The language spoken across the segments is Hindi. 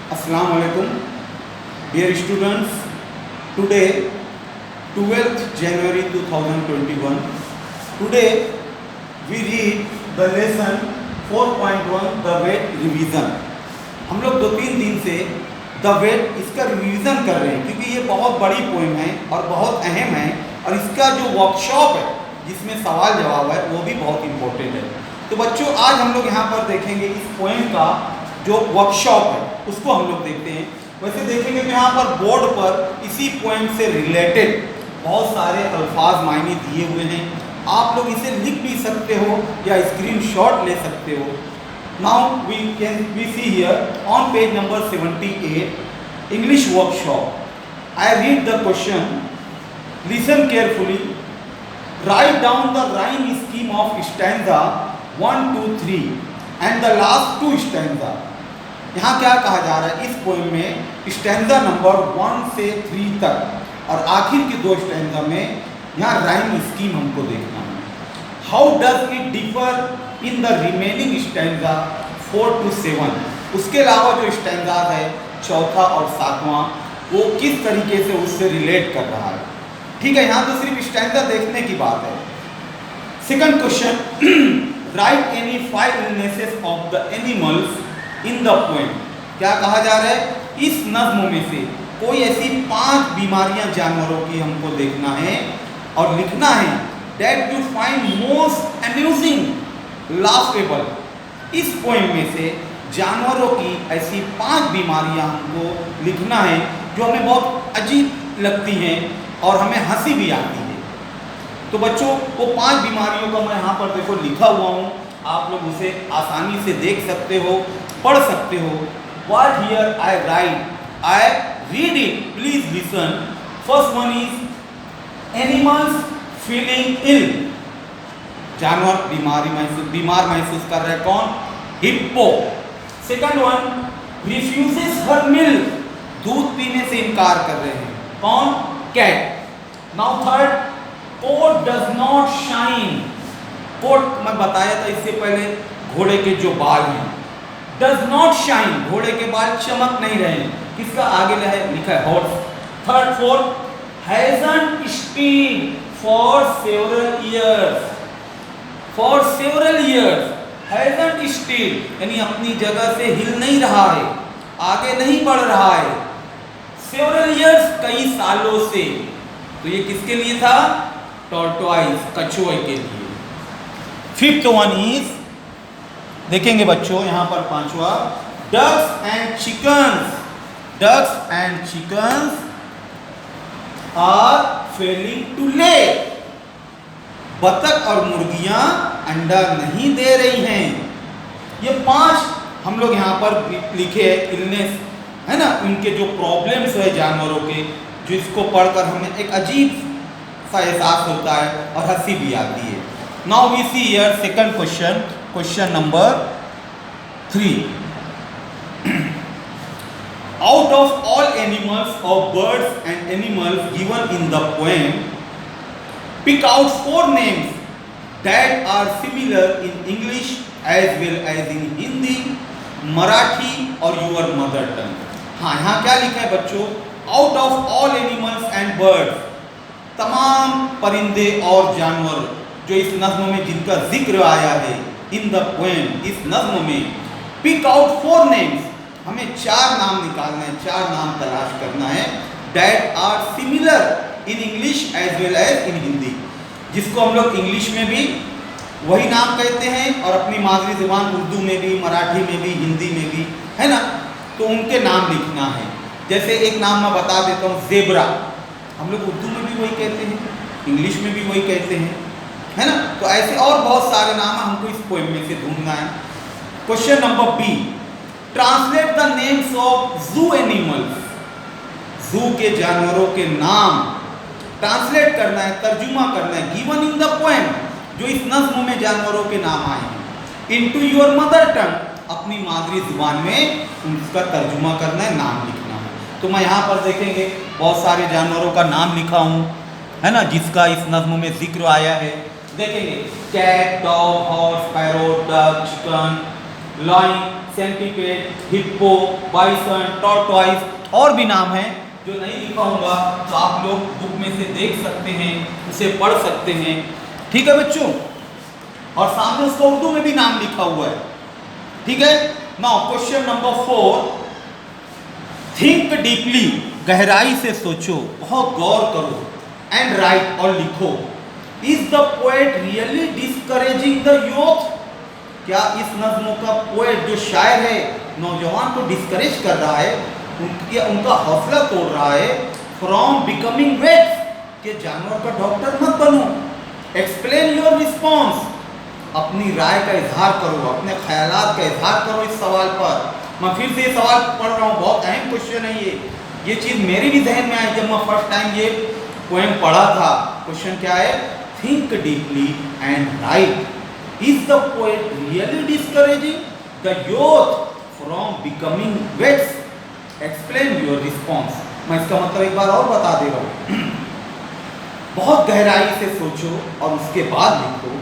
Assalamu alaikum, dear students. Today, 12th January 2021. Today, we read the lesson 4.1 the weight revision. हम लोग 2-3 दिन से द वेट इसका रिवीजन कर रहे हैं क्योंकि ये बहुत बड़ी पोएम है और बहुत अहम है और इसका जो वर्कशॉप है जिसमें सवाल जवाब है वो भी बहुत इम्पोर्टेंट है। तो बच्चों आज हम लोग यहाँ पर देखेंगे इस पोएम का जो वर्कशॉप है उसको हम लोग देखते हैं। वैसे देखेंगे तो यहाँ पर बोर्ड पर इसी पोएम से रिलेटेड बहुत सारे अल्फाज मायने दिए हुए हैं। आप लोग इसे लिख भी सकते हो या स्क्रीनशॉट ले सकते हो। Now we see here on page number 78 English workshop. I read the question. Listen carefully. Write down the rhyme scheme of stanza 1, 2, 3 and the last two stanza. यहाँ क्या कहा जा रहा है इस पोएम में स्टैंजा नंबर 1 से 3 तक और आखिर की 2 स्टैंजा में यहाँ राइम स्कीम हमको देखना है। How does it differ in the remaining stanza 4 to 7। उसके अलावा जो स्टैंजा है चौथा और सातवां वो किस तरीके से उससे रिलेट कर रहा है। ठीक है, यहाँ तो सिर्फ स्टैंजा देखने की बात है। Second question, right any 5 illnesses of the animals in the poem. क्या कहा जा रहा है इस नज्म में से कोई ऐसी 5 बीमारियां जानवरों की हमको देखना है और लिखना है that you find most amusing laughable. इस पोएम में से जानवरों की ऐसी 5 बीमारियां हमको लिखना है जो हमें बहुत अजीब लगती हैं और हमें हंसी भी आती है। तो बच्चों वो 5 बीमारियों का मैं यहाँ पर देखो लिखा हुआ हूँ, आप लोग उसे आसानी से देख सकते हो, पढ़ सकते हो। What here I write, I read it, please listen. First one is animals feeling ill. जानवर बीमार महसूस कर रहे हैं। कौन? Hippo. Second one, refuses her milk. दूध पीने से इनकार कर रहे हैं। कौन? Cat. Now third, coat does not shine. Coat मैं बताया था इससे पहले घोड़े के जो बाल हैं does not shine, घोड़े के बाल चमक नहीं रहे हैं। किसका आगे लिखा है? Horse. Third fourth, hasn't stirred for several years. For several years hasn't stirred यानी अपनी जगह से हिल नहीं रहा है, आगे नहीं बढ़ रहा है। several years कई सालों से। तो ये किसके लिए था? टॉर्टोइस, कछुए के लिए। फिफ्थ वन इज देखेंगे बच्चों यहाँ पर 5वां, ducks and chickens. Ducks and chickens are failing to lay. बतख और मुर्गियां अंडा नहीं दे रही हैं। ये 5 हम लोग यहाँ पर लिखे हैं इलनेस है ना, उनके जो प्रॉब्लम्स है जानवरों के, जिसको पढ़कर हमें एक अजीब सा एहसास होता है और हंसी भी आती है। Now we see here second question, question number 3। Out of all animals or birds and animals given in the poem, pick out 4 names that are similar in English as well as in Hindi, Marathi or your mother tongue। हाँ, यहाँ क्या लिखा है बच्चों? Out of all animals and birds, तमाम परिंदे और जानवर जो इस नज्म में जिनका जिक्र आया है इन द पोएम, इस नज्म में पिक आउट 4 नेम्स, हमें 4 नाम निकालना है, 4 नाम तलाश करना है that are similar in English as well as in Hindi, जिसको हम लोग इंग्लिश में भी वही नाम कहते हैं और अपनी मादरी जुबान उर्दू में भी, मराठी में भी, हिंदी में भी, है ना। तो उनके नाम लिखना है। जैसे एक नाम मैं बता देता हूँ, जेब्रा। हम लोग उर्दू में भी वही कहते हैं, इंग्लिश में भी वही कहते हैं, है ना। तो ऐसे और बहुत सारे नाम हमको इस पोएम में से ढूंढना है। Question number B, translate the names of zoo animals. Zoo के जानवरों के नाम ट्रांसलेट करना है, तर्जुमा करना है, गिवन इन द पोएम, जो इस नज्म में जानवरों के नाम आए हैं, इनटू योर मदर टंग, अपनी मादरी जुबान में उसका तर्जुमा करना है, नाम लिखना है। तो मैं यहाँ पर देखेंगे बहुत सारे जानवरों का नाम लिखा हूँ, है ना, जिसका इस नज्म में जिक्र आया है। देखेंगे cat, dog, horse, parrot, duck, chicken, lion, centipede, hippo, bison, tortoise और भी नाम हैं जो नहीं लिखा होगा तो आप लोग बुक में से देख सकते हैं, उसे पढ़ सकते हैं। ठीक है बच्चों, और सामने उसका उर्दू में भी नाम लिखा हुआ है। ठीक है, now question number 4, think deeply, गहराई से सोचो, बहुत गौर करो, एंड राइट और लिखो, is the poet really discouraging the youth? क्या इस नज्म का पोएट जो शायर है नौजवान को डिस्करेज कर रहा है, उनका हौसला तोड़ रहा है, फ्रॉम बिकमिंग वेट, कि जानवर का डॉक्टर मत बनो। एक्सप्लेन योर रिस्पॉन्स, अपनी राय का इजहार करो, अपने ख्यालात का इजहार करो इस सवाल पर। मैं फिर से ये सवाल पढ़ रहा हूँ, बहुत अहम क्वेश्चन है ये चीज़ मेरी भी जहन में आई जब मैं फर्स्ट टाइम ये पोएम पढ़ा था। क्वेश्चन क्या है? Think deeply and write, is the poet really discouraging the youth from becoming vets? Explain your response. मैं इसका मतलब एक बार और बता दे रहा हूँ। बहुत गहराई से सोचो और उसके बाद लिखो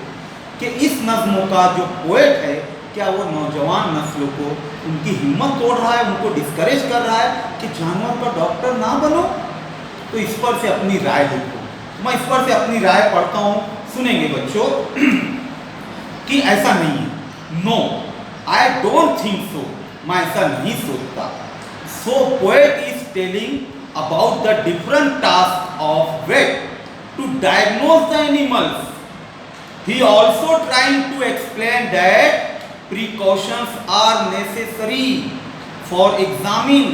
कि इस नज्म का जो पोएट है क्या वो नौजवान नस्लों को उनकी हिम्मत तोड़ रहा है, उनको डिस्करेज कर रहा है कि जानवर का डॉक्टर ना बनो? तो इस पर से अपनी राय लिखो। मैं इस पर से अपनी राय पढ़ता हूँ, सुनेंगे बच्चों। कि ऐसा नहीं है, no I don't think so, मैं ऐसा नहीं सोचता। So poet is telling about the different task of vet to diagnose the animals. He also trying to explain that precautions are necessary for examining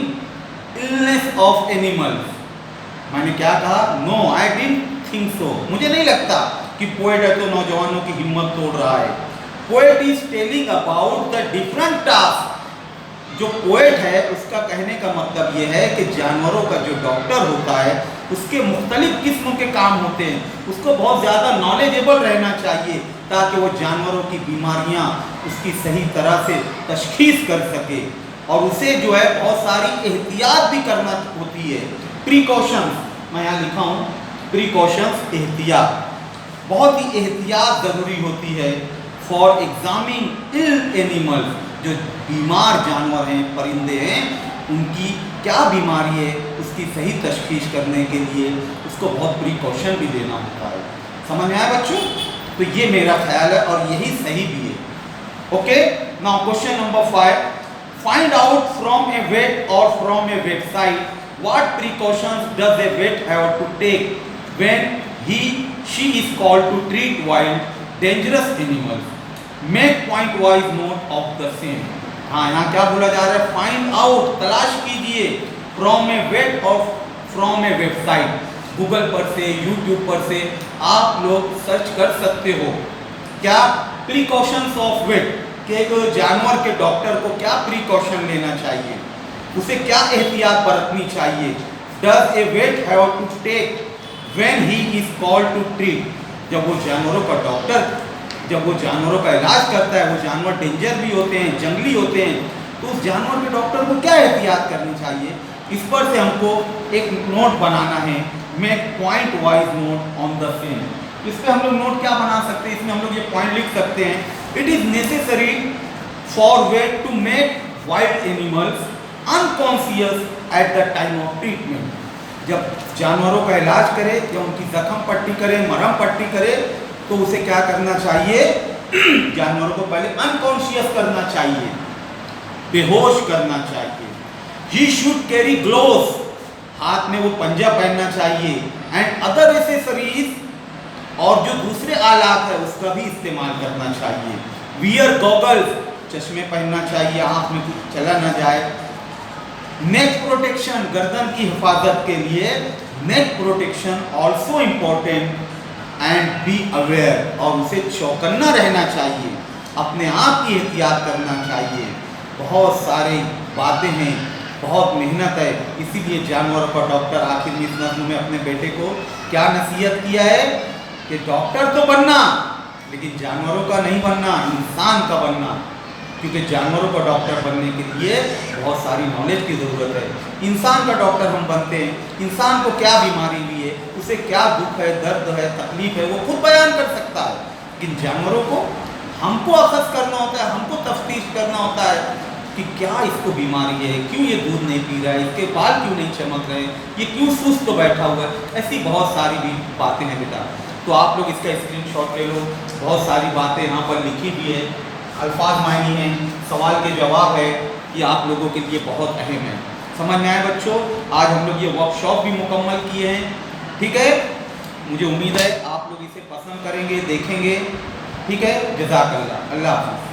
illness of animals. मैंने क्या कहा? No, I didn't think so. मुझे नहीं लगता कि पोएट है तो नौजवानों की हिम्मत तोड़ रहा है। Poet is telling about the different tasks. जो पोएट है उसका कहने का मतलब ये है कि जानवरों का जो डॉक्टर होता है उसके मुख्तलिफ किस्मों के काम होते हैं, उसको बहुत ज़्यादा नॉलेजेबल रहना चाहिए ताकि वो जानवरों की बीमारियां उसकी सही तरह से तशखीस कर सके, और उसे जो है बहुत सारी एहतियात भी करना होती है। प्रिकॉशंस, मैं यहाँ लिखा हूँ प्रिकॉशंस, एहतियात, बहुत ही एहतियात ज़रूरी होती है। फॉर एग्जामिंग इल एनिमल्स, जो बीमार जानवर हैं, परिंदे हैं, उनकी क्या बीमारी है उसकी सही तशखीस करने के लिए उसको बहुत प्रिकॉशन भी लेना होता है। समझ में आया बच्चों? तो ये मेरा ख्याल है और यही सही भी है। Okay, now question number 5, find out from a vet और from a website what precautions does a vet have to take when she is called to treat wild dangerous animals. Make point wise note of the same. हाँ, यहाँ क्या बोला जा रहा है? फाइंड आउट, तलाश कीजिए, फ्रॉम ए वेट और फ्रॉम ए वेबसाइट। गूगल पर से, यूट्यूब पर से आप लोग सर्च कर सकते हो। क्या? प्रिकॉशंस ऑफ वेट, कि एक जानवर के डॉक्टर को क्या प्रिकॉशन लेना चाहिए, उसे क्या एहतियात बरतनी चाहिए। Does a vet have to take when he is called to treat, जब वो जानवरों का डॉक्टर जब वो जानवरों का इलाज करता है, वो जानवर डेंजर भी होते हैं, जंगली होते हैं, तो उस जानवर के डॉक्टर को क्या एहतियात करनी चाहिए, इस पर से हमको एक नोट बनाना है। Make point wise note on the same. इस पर हम लोग नोट क्या बना सकते हैं? इसमें हम लोग ये पॉइंट लिख सकते हैं, it is necessary for vet to make wild animals unconscious at the time of treatment. जब जानवरों का इलाज करे या उनकी जख्म पट्टी करे, मरहम पट्टी करे, तो उसे क्या करना चाहिए? जानवरों को पहले अनकॉन्शियस करना चाहिए, बेहोश करना चाहिए। ही शुड कैरी ग्लोव्स, हाथ में वो पंजा पहनना चाहिए, एंड अदर एसेसरीज, और जो दूसरे आलात है उसका भी इस्तेमाल करना चाहिए। वियर गॉगल्स, चश्मे पहनना चाहिए, आंख में कुछ चला ना जाए। नेक प्रोटेक्शन, गर्दन की हिफाजत के लिए neck protection also important, and be aware, और उसे चौकन्ना रहना चाहिए, अपने आप की एहतियात करना चाहिए। बहुत सारी बातें हैं, बहुत मेहनत है, इसीलिए जानवरों का डॉक्टर आखिर में इस नज़्म में अपने बेटे को क्या नसीहत किया है कि डॉक्टर तो बनना, लेकिन जानवरों का नहीं बनना, इंसान का बनना, क्योंकि जानवरों का डॉक्टर बनने के लिए बहुत सारी नॉलेज की ज़रूरत है। इंसान का डॉक्टर हम बनते हैं, इंसान को क्या बीमारी हुई है, उसे क्या दुख है, दर्द है, तकलीफ है, वो खुद बयान कर सकता है। लेकिन जानवरों को हमको अखज़ करना होता है, हमको तफ्तीश करना होता है कि कि क्या इसको बीमारी है, क्यों ये दूध नहीं पी रहा है, इसके बाल क्यों नहीं चमक रहे, ये क्यों सुस्त तो बैठा हुआ है। ऐसी बहुत सारी भी बातें हैं बेटा। तो आप लोग इसका स्क्रीनशॉट ले लो। बहुत सारी बातें यहाँ पर लिखी भी है, अल्फाज मायनी है, सवाल के जवाब है। ये आप लोगों के लिए बहुत अहम है। समझ में आए बच्चों? आज हम लोग ये वर्कशॉप भी मुकम्मल किए हैं। ठीक है, मुझे उम्मीद है आप लोग इसे पसंद करेंगे, देखेंगे। ठीक है, जज़ाकल्लाह, अल्लाह हाफ़िज़।